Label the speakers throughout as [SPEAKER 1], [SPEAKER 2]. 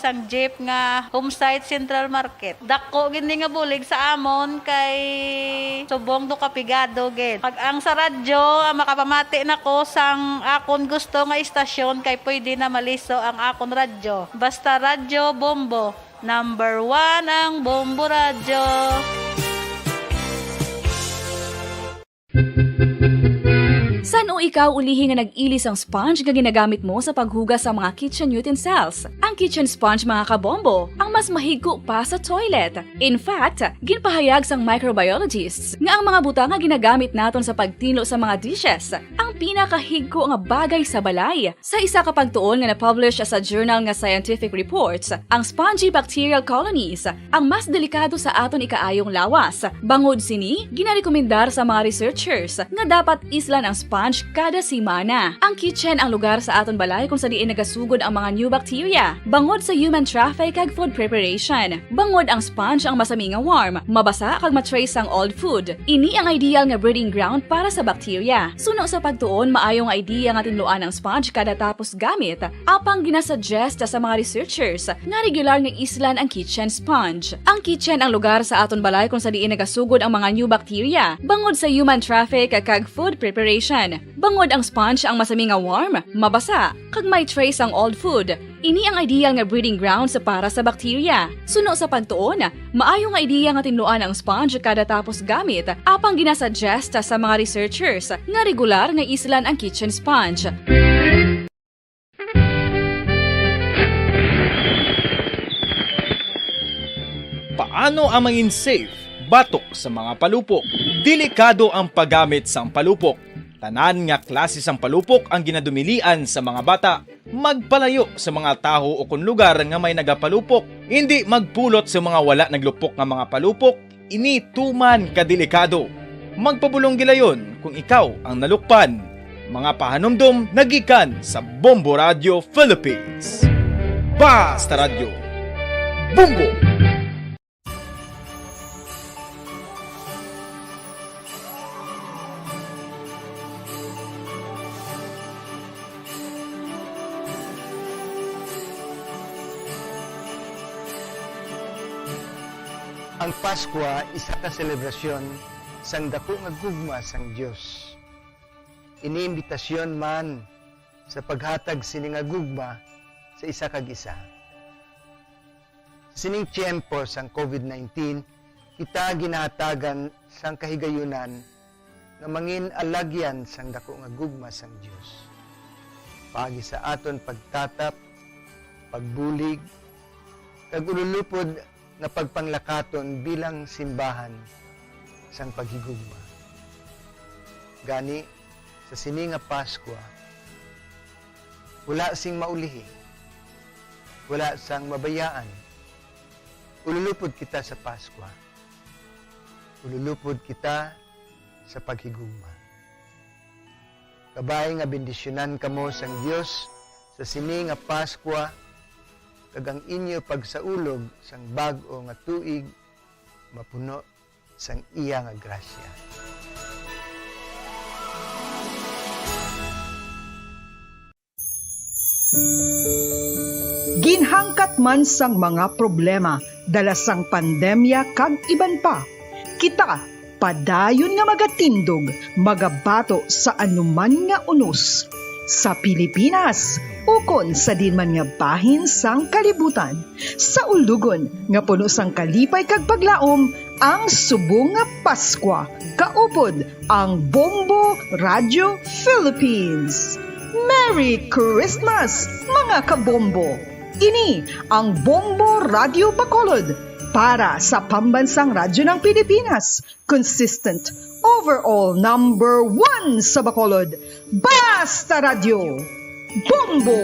[SPEAKER 1] sang jeep nga homesite Central Market. Dako gini nga bulig sa amon kay subong do kapigado gid. Pag ang sa radyo makapamati nako sang akon gusto nga istasyon kay pwede na maliso ang akon radyo. Basta Radyo Bombo. Number 1 ang Bombo Radyo.
[SPEAKER 2] San o ikaw ulihi nga nag-ilis ang sponge nga ginagamit mo sa paghugas sa mga kitchen utensils? Ang kitchen sponge mga kabombo, ang mas mahigko pa sa toilet. In fact, ginpahayag sang microbiologists nga ang mga butang nga ginagamit naton sa pagtino sa mga dishes ang pinakahigko nga bagay sa balay. Sa isa ka pagtuon nga na-publish sa journal nga Scientific Reports, ang spongy bacterial colonies ang mas delikado sa aton ikaayong lawas. Bangod sini, ginarekomendar sa mga researchers nga dapat islan ang sponge kada semana. Ang kitchen ang lugar sa aton balay kung sa diin nagasugod ang mga new bacteria. Bangod sa human traffic kag food preparation. Bangod ang sponge ang masami nga warm, mabasa kag matrace ang old food. Ini ang ideal nga breeding ground para sa bacteria. Suno sa pagtuon, maayong idea nga tinluan ang sponge kada tapos gamit. Apang ginasuggest sa mga researchers nga regular nga islan ang kitchen sponge. Ang kitchen ang lugar sa aton balay kung sa diin nagasugod ang mga new bacteria. Bangod sa human traffic kag food preparation. Bangod ang sponge ang masami nga warm, mabasa, kag may trace ang old food. Ini ang ideal nga breeding ground sa para sa bacteria. Suno sa pagtuon, maayong nga idea nga tinluan ang sponge kada tapos gamit, apang ginasuggest sa mga researchers nga regular nga islan ang kitchen sponge.
[SPEAKER 3] Paano ang mangin safe batok sa mga palupok? Delikado ang paggamit sang palupok. Tanan nga klase sang palupok ang ginadumilian sa mga bata. Magpalayo sa mga taho o kung lugar nga may nagapalupok. Hindi magpulot sa mga wala naglupok nga mga palupok. Ini tuman kadelikado. Magpabulong gilayon kung ikaw ang nalukpan. Mga pahanumdum nagikan sa Bombo Radio Philippines. Basta Radio Bombo!
[SPEAKER 4] Ang Pasko isa ka selebrasyon sang dako nga gugma sang Dios. Iniimbitasyon man sa paghatag sini nga gugma sa isa kag isa. Sining tiyempo sang COVID-19, kita ginahatagan sang kahigayunan nga mangin alagyan sang dako nga gugma sang Dios. Pagi sa aton pagtatap, pagbulig, kag ululupod na pagpanglakaton bilang simbahan sang paghigugma. Gani, sa sini nga Pasko, wala sing maulihi, wala sang mabayaan. Ululupod kita sa Pasko. Ululupod kita sa paghigugma. Kabay nga bendisyonan kamo sang Dios sa sini nga Pasko, kag ang inyo pagsaulog sang bag-o nga tuig mapuno sang iya nga grasya.
[SPEAKER 5] Ginhangkat man sang mga problema dala sang pandemya kag iban pa. Kita padayon nga magatindog, magabato sa anuman nga unos sa Pilipinas, ukon sa dinman nga bahin sang kalibutan, sa ulugon nga puno sang kalipay kag paglaom, ang subong nga Pasko, kaupod ang Bombo Radio Philippines. Merry Christmas, mga kabombo! Ini ang Bombo Radio Bacolod para sa pambansang radyo ng Pilipinas. Consistent, overall number 1 sa Bacolod. Basta Radio Bombo!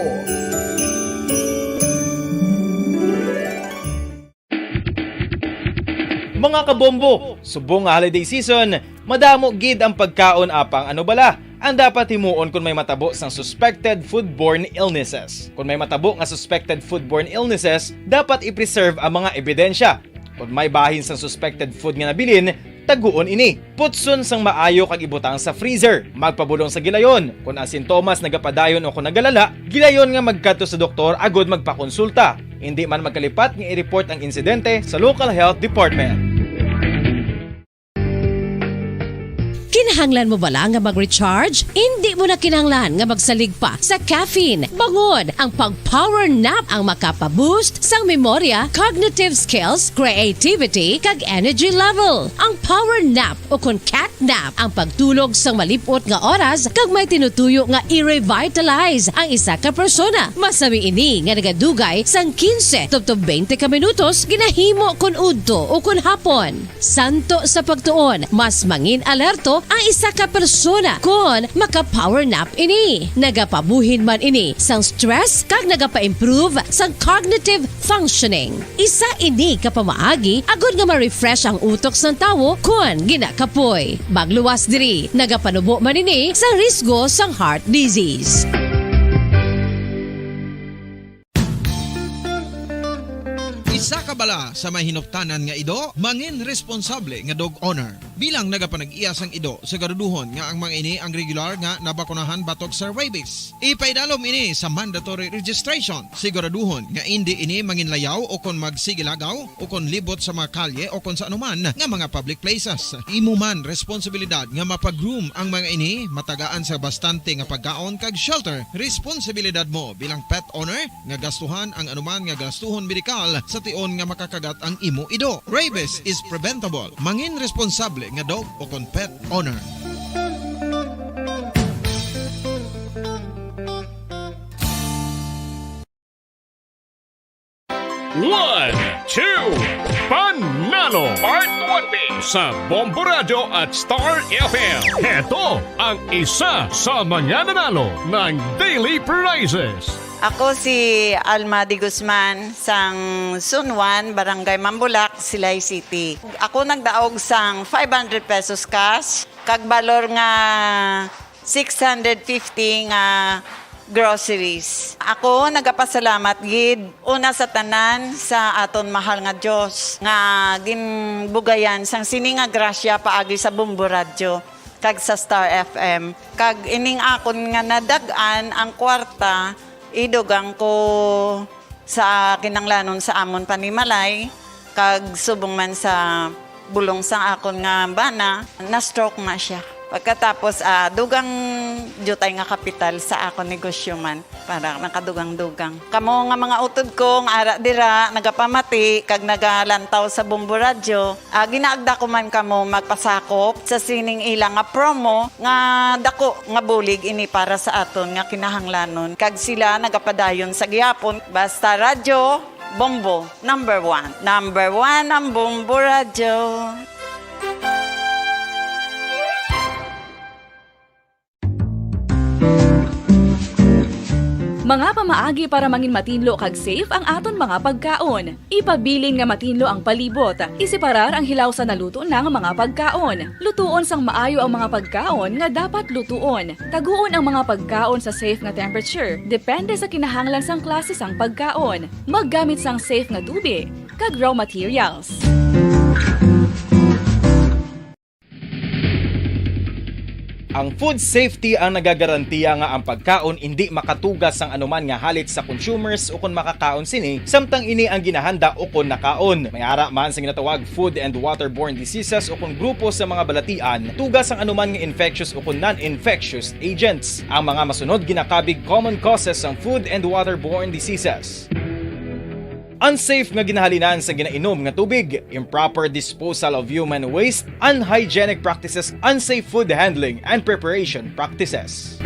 [SPEAKER 3] Mga kabombo, subong nga holiday season, madamo gid ang pagkaon apang ano bala. Ang dapat himuon kung may matabo sang suspected foodborne illnesses. Kung may matabo nga suspected foodborne illnesses, dapat i-preserve ang mga ebidensya. Kung may bahin sang suspected food nga nabilin, taguon ini. Putson sang maayo kag ibutang sa freezer. Magpabulong sa gilayon. Kung ang sintomas nagapadayon o kung nagalala, gilayon nga magkadto sa doktor agod magpakonsulta. Hindi man magkalipat nga i-report ang insidente sa local health department.
[SPEAKER 6] Kinahanglan mo bala nga mag-recharge? Hindi mo na kinahanglan nga magsalig pa sa caffeine. Bangod, ang pag-power nap ang makapaboost sang memorya, cognitive skills, creativity, kag energy level. Ang power nap o kun cat nap ang pagtulog sang malipot nga oras kag may tinutuyo nga i-revitalize ang isa ka persona. Masami ini nga nagadugay sang 15 to 20 ka minutos ginahimo kun udto o kun hapon. Santo sa pagtuon, mas mangin alerto ang isa ka persona kung maka-power nap ini. Nagapabuhin man ini sang stress kag nagapa-improve sang cognitive functioning. Isa ini kapamaagi agud nga ma-refresh ang utok sang tawo kung ginakapoy. Bagluwas diri, nagapanubo man ini sang risgo sang heart disease.
[SPEAKER 7] Isa ka bala sa may hinuptanan nga ido, mangin responsable nga dog owner. Bilang nagapanag-iya sang ido, siguraduhon nga ang mga ini ang regular nga nabakunahan batok sa rabies. Ipaidalom ini sa mandatory registration. Siguraduhon nga hindi ini manginlayaw o kon magsigilagaw o kon libot sa mga kalye o kon sa anuman nga mga public places. Imo man responsibilidad nga mapag-groom ang mga ini, matagaan sa bastante nga pagkaon kag shelter. Responsibilidad mo bilang pet owner nga gastuhan ang anuman nga gastuhon medikal sa tion nga makakagat ang imo ido. Rabies is preventable. Mangin responsable nga dog o kon pet owner.
[SPEAKER 8] One, two, Panalo Part 1B sa Bombo Radio at Star FM. Ito ang isa sa manyananalo ng Daily Prizes.
[SPEAKER 9] Ako si Alma de Guzman sang Sunwan, Barangay Mambulak, Silay City. Ako nagdaog sang 500 pesos cash, kag balor nga 650 nga groceries. Ako nagapasalamat gid una sa tanan sa aton mahal nga Dios nga ginbugayan sang sini nga grasya paagi sa Bombo Radio kag sa Star FM. Kag ining akon nga nadagan ang kwarta idugang ko sa kinanglanon sa amon panimalay kag subong man sa bulong sa akon nga bana na stroke na siya. Pagkatapos dugang jutay nga kapital sa akon negosyo man para nakadugang-dugang. Kamo nga mga utod ko nga ara dira nagapamati kag nagalantaw sa Bombo Radio. Ginaagda ko man kamo magpasakop sa sining ilang nga promo nga dako nga bulig ini para sa aton nga kinahanglanon. Kag sila nagapadayon sa gihapon basta radyo Bombo number 1. Number 1 ang Bombo Radio.
[SPEAKER 2] Mga pamaagi para mangin matinlo kag safe ang aton mga pagkaon. Ipabilin nga matinlo ang palibot. Isiparar ang hilaw sa naluto ng mga pagkaon. Lutuon sang maayo ang mga pagkaon nga dapat lutuon. Taguon ang mga pagkaon sa safe nga temperature. Depende sa kinahanglan sang klase sang pagkaon. Maggamit sang safe nga tubig kag raw materials.
[SPEAKER 3] Ang food safety ang nagagarantiya nga ang pagkaon hindi makatugas sang anuman nga halit sa consumers o kung makakaon sini, samtang ini ang ginahanda o kung nakaon. May ara man sa ginatawag food and waterborne diseases o kung grupo sa mga balatian, tugas ang anuman nga infectious o kung non-infectious agents. Ang mga masunod ginakabig common causes ng food and waterborne diseases. Unsafe nga ginahalinan sa ginainom nga tubig, improper disposal of human waste, unhygienic practices, unsafe food handling, and preparation practices.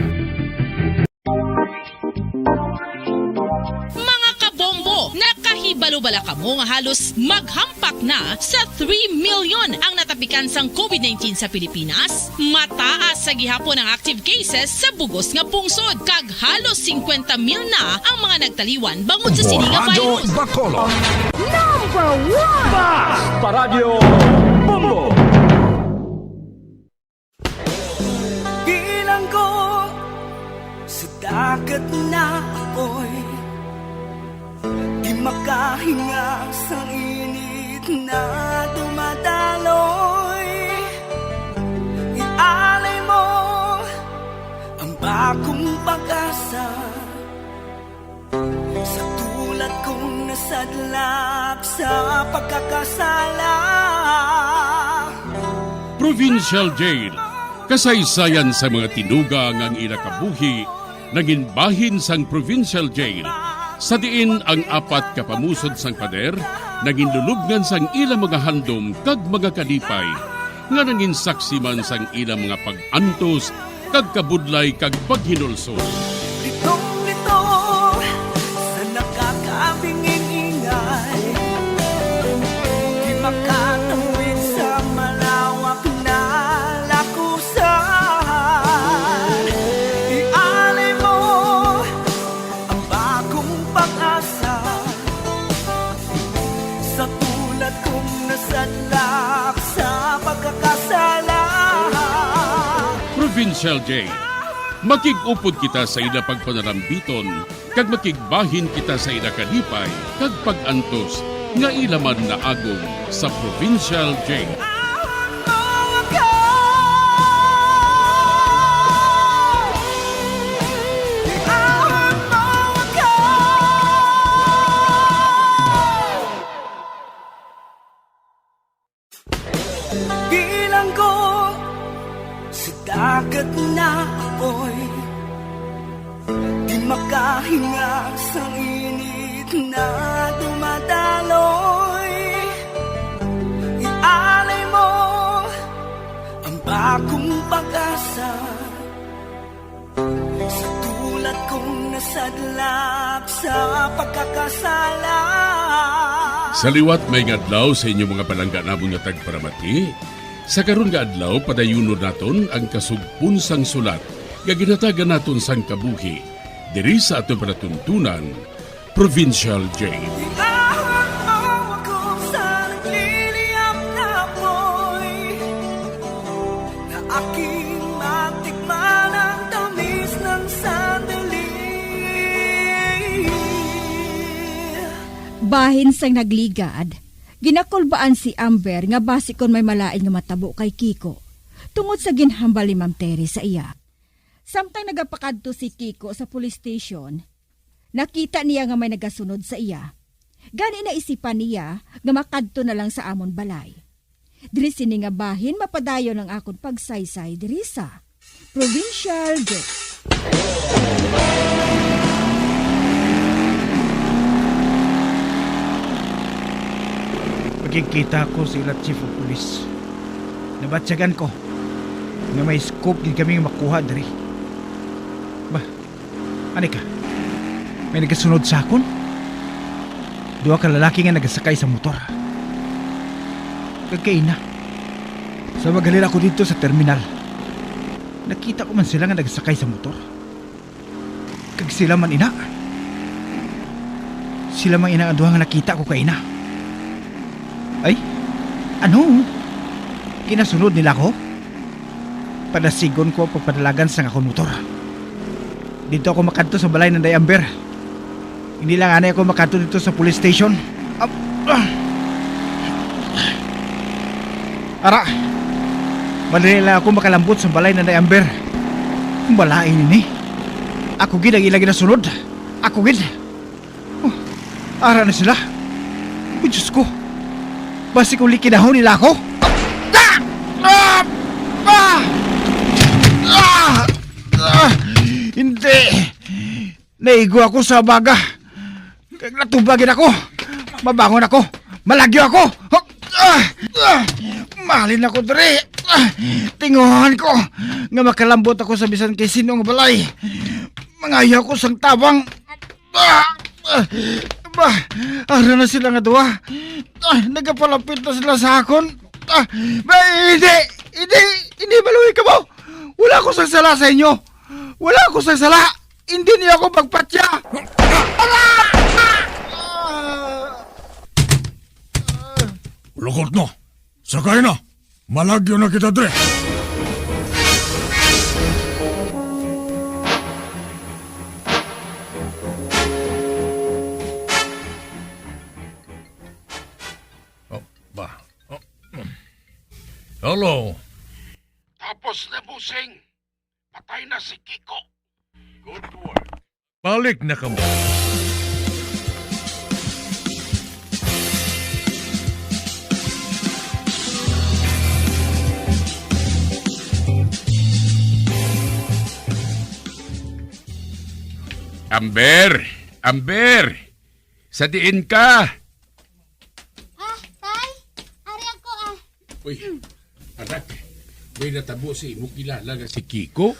[SPEAKER 6] Mga kabombo, nakahibalo bala kamo nga halos maghampak na sa 3 million ang natapikan sang COVID-19 sa Pilipinas? Mataas sa gihapon ang active cases sa bugos nga pungsod, kag halos 50 mil na ang mga nagtaliwan bangod sa sini nga virus.
[SPEAKER 8] Bacolod. Number 1 Basta Radio Bombo.
[SPEAKER 10] Bilang ko sa dagat na apoy, di makahinga sa init na dumadaloy. Ialay mo ang bagong pag-asa sa tulad kong nasa nasadlak sa pagkakasala.
[SPEAKER 8] Provincial Jail. Kasaysayan sa mga tinugang ang inakabuhi naging bahin sang Provincial Jail. Sa diin ang apat kapamusod sang pader naging lulubngan sang ilang mga handom kag mga kalipay nga naging saksi man sang ilang mga pag-antos kag kabudlay kag paghinulsol.
[SPEAKER 10] Litong-lito sa nakakabinging ingay, di makatawid sa malawak na lakusan. Ialay mo ang bagong pag-asa sa tulad kong nasadlak sa pagkakasala.
[SPEAKER 8] Provincial Jail. Makig-upod kita sa ila pagpanarambiton, kag makigbahin kita sa ila kalipay, kag pag-antos, nga ilaman na agong sa Provincial Jail.
[SPEAKER 10] Bilang ko sa dagat na apoy, di makahinga sa init na dumadaloy. Ialay mo ang bagong pag-asa sa tulad kong nasadlak sa pagkakasala.
[SPEAKER 8] Sa liwat may ngadlaw sa inyong mga palangga namong nga tagparamati, sa karon nga adlaw padayunon naton ang kasugpon sang sulat nga ginatagan naton sang kabuhi diri sa atong panatuntunan, Provincial Jail.
[SPEAKER 10] Iahon mo ako sa nagliliyap na apoy, na aking matikman ang tamis ng sandali.
[SPEAKER 11] Bahin sang nagligad, ginakulbaan si Amber nga basi kon may malain nga matabo kay Kiko, tungod sa ginhambal ni Ma'am Terry sa iya. Samtang nagapakadto si Kiko sa police station, nakita niya nga may nagasunod sa iya. Gani na isipan niya nga makadto na lang sa amon balay. Diri sini nga bahin mapadayon ang akon pagsaysay diri sa Provincial Jail.
[SPEAKER 12] Pagkikita ko sila Chief of Police. Nabatsagan ko nga may scoop din kami makuha dari. Ba, ani ka? May nagasunod sa akon? Dua ka lalaki nga nagasakay sa motor. Kagkaina. Sa magalira ko dito sa terminal, nakita ko man sila nga nagasakay sa motor. Kag sila man ina. Sila man ina ang duha nga nakita ko kay ina. Ay, ano? Kinasunod nila ko? Padasigon ko pagpadalagan sa akong motor. Dito ako makadto sa balay ng Dayamber. Hindi lang anay ako makadto dito sa police station. Ara, madali lang ako makalambot sa balay ng Dayamber. Balain ini. Ako gid ang ilang ginasunod. Ako gid. Ara na sila. Oh, Diyos ko. Basi kung likinahon nila ako. Hindi. Naigo ako sa baga. Natubagin ako. Mabangon ako. Malagyo ako. Malin ako dere. Tinguhan ko. Nga makalambot ako sa bisan kay sino nga balay. Mangayaw ko sang tabang. Ara na sila nga duwa. Nagapalapit na sila sa akon. Hindi maluwi ka mo. Wala ko sang sala sa inyo. Wala ko sang sala. Hindi niyo ako pagpatya.
[SPEAKER 13] Lukot na. Sakay na. Malagyo na kita, Dre. Hello.
[SPEAKER 8] Tapos na, busing. Patay na si Kiko. Good work.
[SPEAKER 13] Balik na ka mo.
[SPEAKER 14] Amber! Amber! Sa diin ka!
[SPEAKER 15] Tay, ari ako
[SPEAKER 14] Uy, anak, may natabo si imo kilala nga si Kiko?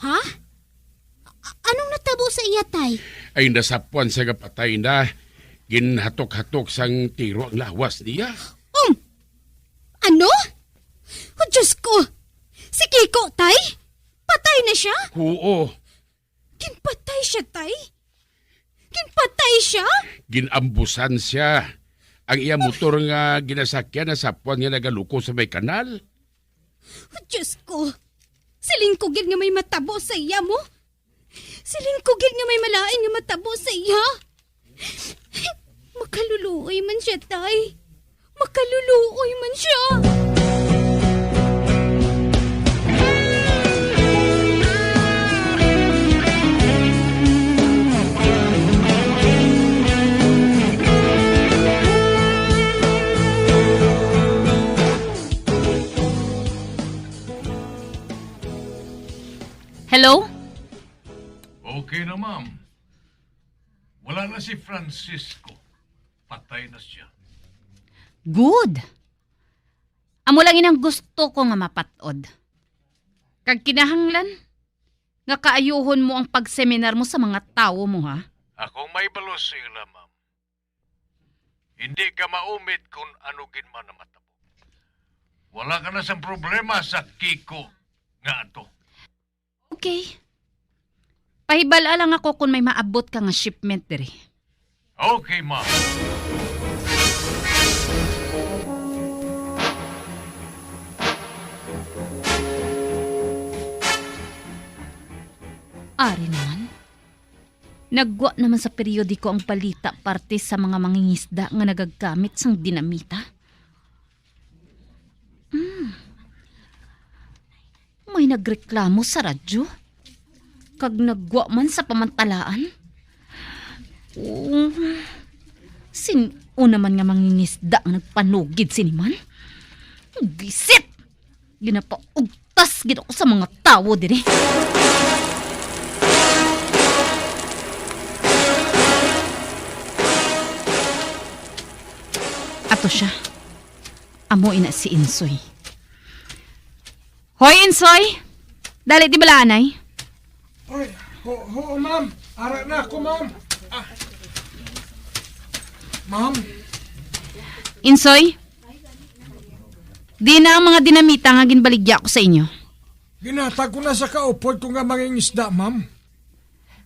[SPEAKER 15] Ha? Anong natabo sa iya, tay?
[SPEAKER 14] Ay nasapuan sa kapatay na ginhatok-hatok sang tiro ang lawas niya.
[SPEAKER 15] Ano? Oh, Diyos ko! Si Kiko, tay? Patay na siya?
[SPEAKER 14] Oo,
[SPEAKER 15] Ginpatay siya, tay? Ginpatay siya?
[SPEAKER 14] ginambusan siya. Ang iya motor nga ginasakyan na sapuan nga nagaluko sa may kanal.
[SPEAKER 15] Oh, Diyos ko! Silingkugin nga may matabo sa iya mo? Silingkugin nga may malain nga matabo sa iya? Makaluluoy man siya, tay. Makaluluoy man siya.
[SPEAKER 1] Hello?
[SPEAKER 13] Okay na, ma'am. Wala na si Francisco. Patay na siya.
[SPEAKER 1] Good. Amo lang inang gusto ko nga mapatod. Kag kinahanglan, nga kaayuhon mo ang pagseminar mo sa mga tao mo, ha?
[SPEAKER 13] Akong may balos sila, ma'am. Hindi ka maumit kung ano ginman na matabo. Wala ka na sa problema sa Kiko nga ato.
[SPEAKER 1] Okay. Pahibala lang ako kung may maabot ka nga shipment diri.
[SPEAKER 13] Okay, ma'am.
[SPEAKER 1] Ari naman. Nagwa naman sa periodiko ang balita parte sa mga mangingisda nga nagagamit sang dinamita. May nagreklamo sa radyo. Kag nagwa man sa pamantalaan. Sino naman nga mangingisda ang nagpanugid siniman? Gisit! Ginapaugtas gid ako sa mga tao dire. Ato siya. Amo ina si Insoy. Hoy, Insoy! Dali di balanay?
[SPEAKER 13] Hoy, ma'am. Ara na ako, ma'am. Ma'am.
[SPEAKER 1] Insoy? Di na ang mga dinamita nga ginbaligya ko sa inyo.
[SPEAKER 13] Ginatag ko na sa kaupod ko nga mangingisda, ma'am.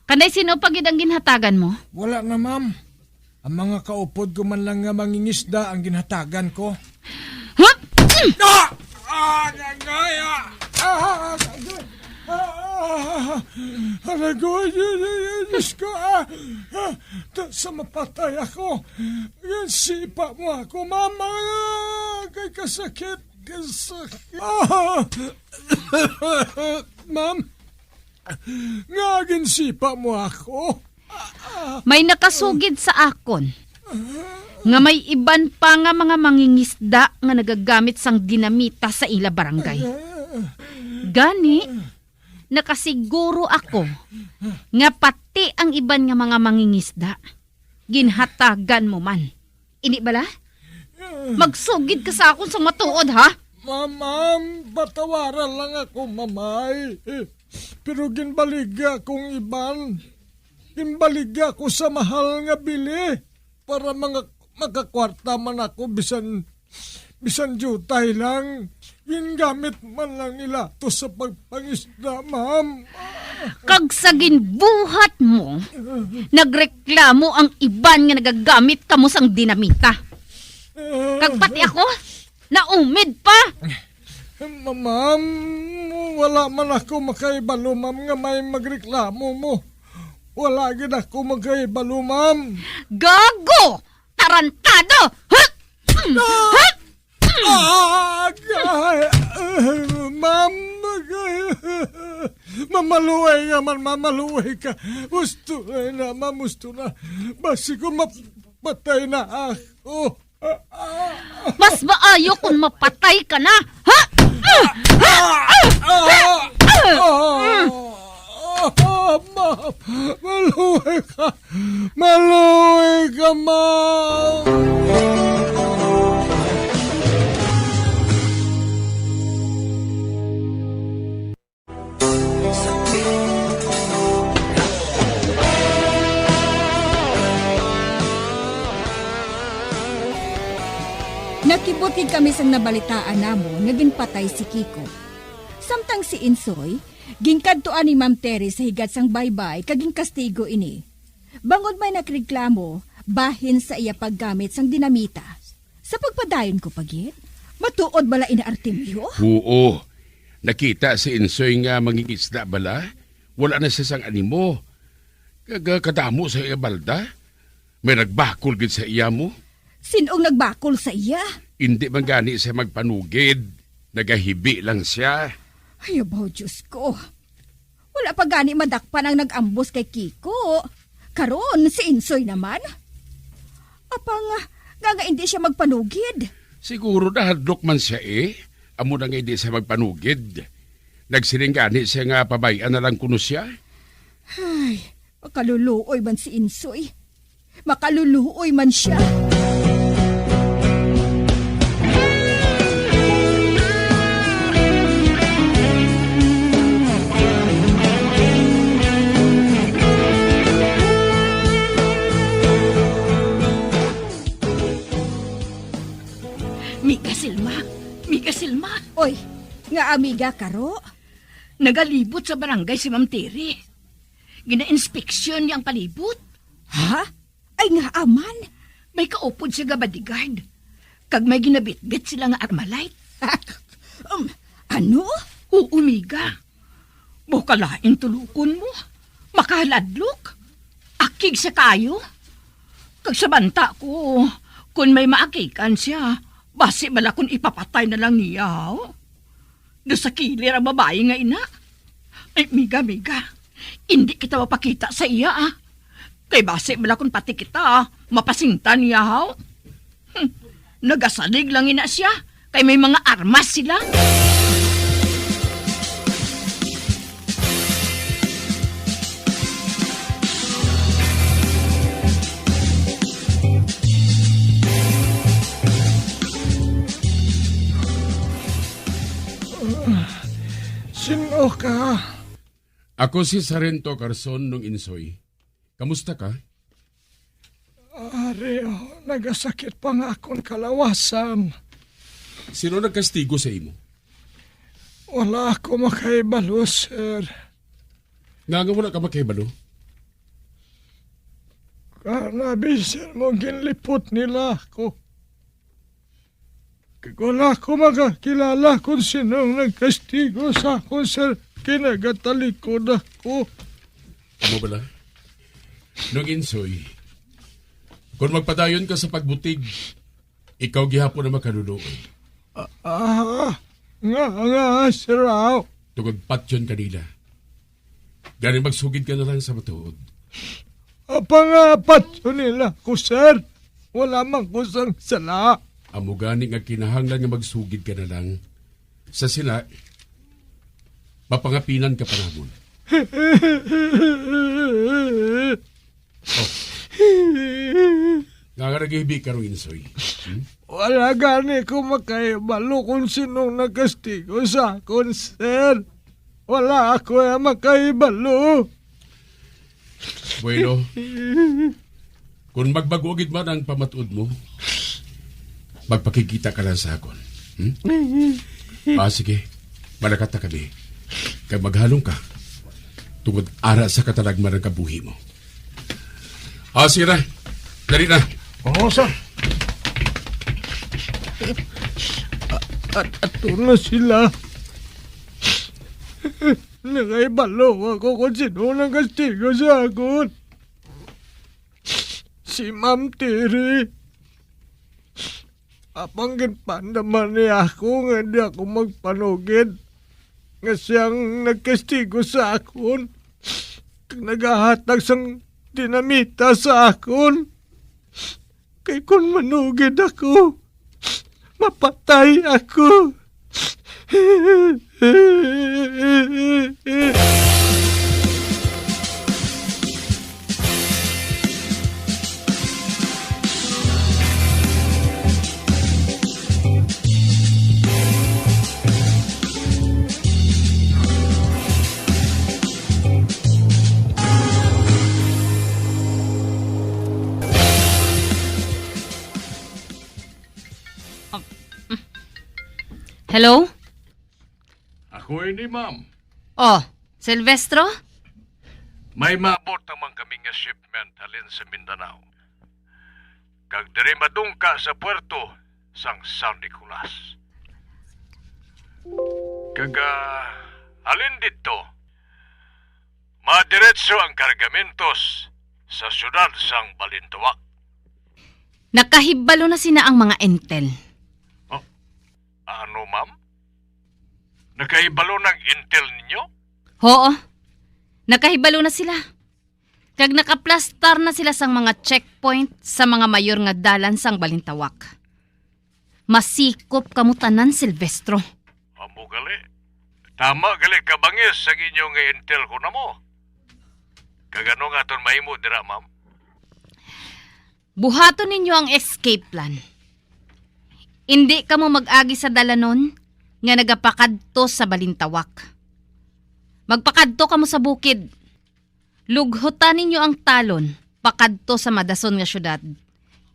[SPEAKER 1] Kanday sino pag ang ginhatagan mo?
[SPEAKER 13] Wala na, ma'am. Ang mga kaupod ko man lang nga mangingisda ang ginhatagan ko.
[SPEAKER 1] Huh?
[SPEAKER 13] Diyos ko, sa mapatay ako. Yan, sipa mo ako, mama. Kay kasakit. Ma'am, nga ginsipa mo ako.
[SPEAKER 1] May nakasugid sa akon. Nga may iban pa nga mga mangingisda nga nagagamit sang dinamita sa ila barangay. Gani, nakasiguro ako nga pati ang iban nga mga mangingisda ginhatagan mo man. Ini bala? Magsugid ka sa akon sa matuod, ha?
[SPEAKER 13] Ma'am, batawaran lang ako, mamay. Pero ginbaligya kong iban. Ginbaligya ko sa mahal nga bili para makakwarta man ako bisan jutay lang. Gingamit man lang nila to sa pagpangisda, ma'am.
[SPEAKER 1] Kag sa ginbuhat mo, nagreklamo ang iban nga nagagamit kamo sang dinamita. Kag pati ako, naumid pa.
[SPEAKER 13] Ma'am, wala man ako makaibalo, ma'am, nga may magreklamo mo. Wala gid ako makaibalo, ma'am.
[SPEAKER 1] Gago! Tarantado!
[SPEAKER 13] Ma'am, mamaluway nga man, mamaluway ka. Gusto na, ma'am, gusto na. Basi ko mapatay na ako.
[SPEAKER 1] Mas maayo kung mapatay ka na, ha?
[SPEAKER 13] ma'am. Maluwi ka. Maluwi ka, ma'am.
[SPEAKER 11] Nakibutid kami sang nabalitaan namo nga ginpatay si Kiko. Samtang si Insoy, gingkadtuan ni Ma'am Terry sa higat sang baybay kaging kastigo ini. Bangod may nakreklamo, bahin sa iya paggamit sang dinamita. Sa pagpadayon ko pagit, matuod bala ina Artemio?
[SPEAKER 14] Oo. Nakita si Insoy nga mangingisda bala. Wala na siya sang animo. Kadamo sa iya balda. May nagbakol gid sa iya mo.
[SPEAKER 11] Sinong nagbakol sa iya?
[SPEAKER 14] Hindi man gani siya magpanugid. Nagahibi lang siya.
[SPEAKER 11] Ay, abaw, Diyos ko. Wala pa gani madakpan ang nag-ambos kay Kiko. Karon, si Insoy naman. Apang, nga hindi siya magpanugid.
[SPEAKER 14] Siguro nahadlok man siya eh. Amo na nga hindi siya magpanugid. Nagsiring gani siya nga pabayan na lang kuno siya.
[SPEAKER 11] Ay, makaluluoy man si Insoy. Makaluluoy man siya.
[SPEAKER 16] Miga Silma.
[SPEAKER 11] Oy, nga amiga karo.
[SPEAKER 16] Nagalibot sa barangay si Ma'am Terry. Gina-inspeksyon niya ang palibot.
[SPEAKER 11] Ha? Ay nga aman.
[SPEAKER 16] May kaupod sa bodyguard. Kag may ginabitbit sila nga armalite.
[SPEAKER 11] Ano?
[SPEAKER 16] Oo, miga. Bukalain tulukon mo. Makaladlok. Akig sa kayo. Kag sa banta ko, kung may maakikan siya, basi bala kung ipapatay na lang niya. Do sa kilir ang babae nga ina. Ay, miga. Hindi kita mapakita sa iya, ah. Kay basi bala kung pati kita, mapasintan niya, Nagasalig lang ina siya, kay may mga armas sila.
[SPEAKER 13] Sino ka?
[SPEAKER 14] Ako si Sarento Carson nung Insoy. Kamusta ka?
[SPEAKER 13] Ari, nagasakit pa nga akong kalawasan.
[SPEAKER 14] Sino nagkastigo sa imo?
[SPEAKER 13] Wala ako makaibalo, sir.
[SPEAKER 14] Nga wala ka makaibalo?
[SPEAKER 13] Kanabi, sir, mo ginlipot nila ako. Wala ko makakilala kung sinong nagkastigo sa akin, sir. Kinagatalikod ako.
[SPEAKER 14] Ano bala? Nung Insoy, kung magpadayon ka sa pagbutig, ikaw gihapon na makanunood.
[SPEAKER 13] Nga, sir.
[SPEAKER 14] Tugod patyon kanila. Gani magsugid ka na lang sa matuod.
[SPEAKER 13] Apa nga patyon nila ko, sir. Wala man ko sang sala.
[SPEAKER 14] Amo gani nga kinahanglan nga magsugid ka na lang. Sa sila, mapangapinan ka pa namon. Nagaragibi ka rin, Insoy.
[SPEAKER 13] Wala gani ko makaibalo kung sinong nakastigo sa akin, sir. Wala ako makaibalo.
[SPEAKER 14] Bueno, kung magbagugid man ang pamatud mo, magpakikita ka lang sa akon. Sige. Malakat na kami. Kaya maghalong ka. Tungod ara sa katalagman ng kabuhi mo. Sige na. Dali na.
[SPEAKER 13] Oo, sir. At ato na sila. Nakaibalo ako kung sino nang kastigo sa akon. Si Ma'am Terry. Apang ginpandaman niya ako nga di ako magpanugid. Nga siyang nagkastigo sa akon. Nagahatag sang dinamita sa akon. Kay kung manugid ako, mapatay ako.
[SPEAKER 17] Hello?
[SPEAKER 14] Ako ini, ma'am.
[SPEAKER 17] Oh, Silvestro?
[SPEAKER 14] May maabot naman kami nga shipment halin sa Mindanao. Kag diri madungka sa puerto sang San Nicolas. Kag halin dito, madiretso ang kargamentos sa syudad sang Balintawak.
[SPEAKER 17] Nakahibalo na sina ang mga intel.
[SPEAKER 14] Ano, ma'am? Nakaibalo ng intel ninyo?
[SPEAKER 17] Oo. Nakahibalo na sila. Kag nakaplastar na sila sang mga checkpoint sa mga mayor nga dalan sang Balintawak. Masikop kamo tanan, Silvestro.
[SPEAKER 14] Amo gali. Tama gali kabangis sa inyong nga intel ko na mo. Kagano nga ton mahimo dira, ma'am?
[SPEAKER 17] Buhaton ninyo ang escape plan. Hindi ka mo mag-agi sa dalanon nga nagapakadto sa Balintawak. Magpakadto ka mo sa bukid. Lughutan ninyo ang talon pakadto sa madason nga syudad.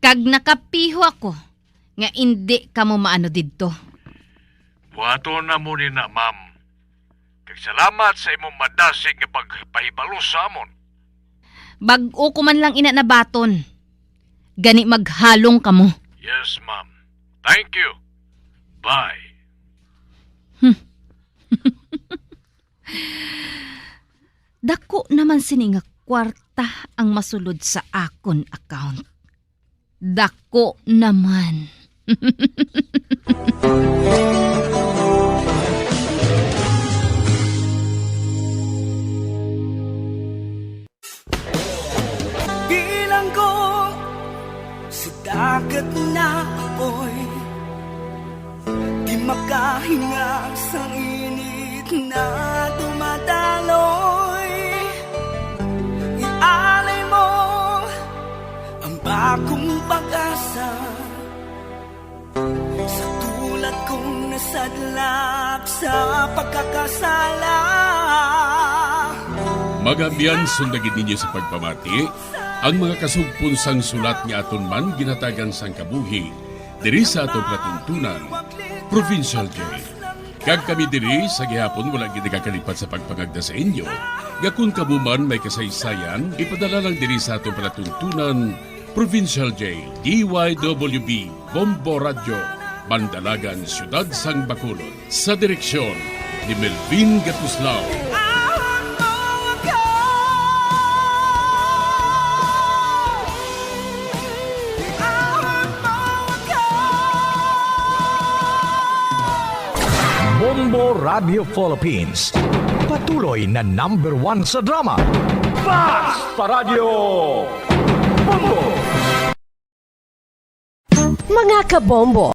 [SPEAKER 17] Kag nakapiho ako nga hindi ka mo maano didto.
[SPEAKER 14] Buhato na mo ni na, ma'am. Kag salamat sa imong madasig nga pagpahibalo sa amon.
[SPEAKER 17] Bag-o ko man lang ina na baton. Gani maghalong ka mo.
[SPEAKER 14] Yes, ma'am. Thank you. Bye.
[SPEAKER 17] Dako naman sini nga kwarta ang masulod sa akon account. Dako naman.
[SPEAKER 10] Bilang ko sa dagat na apoy, di makahinga sa init na dumadaloy. Ialay mo ang bagong pag-asa sa tulad kong nasadlak sa pagkakasala.
[SPEAKER 14] Magabiyan sundagin ninyo sa pagpamati ang mga kasugpon sang sulat nga aton man ginatagan sang kabuhi diri sa atong platuntunan, Provincial Jail. Kag kami diri sa gihapon wala gid nakakalipat sa pagpangagda sa inyo. Gakun kamo man may kasaysayan, ipadala lang diri sa atong platuntunan, Provincial Jail, DYWB, Bombo Radio, Bandalagan, Siyudad sang Bacolod. Sa direksyon ni Melvin Gatuslao.
[SPEAKER 18] Bombo Radio Philippines. Patuloy na #1 sa drama. Basta Radio Bombo!
[SPEAKER 6] Mga kabombo,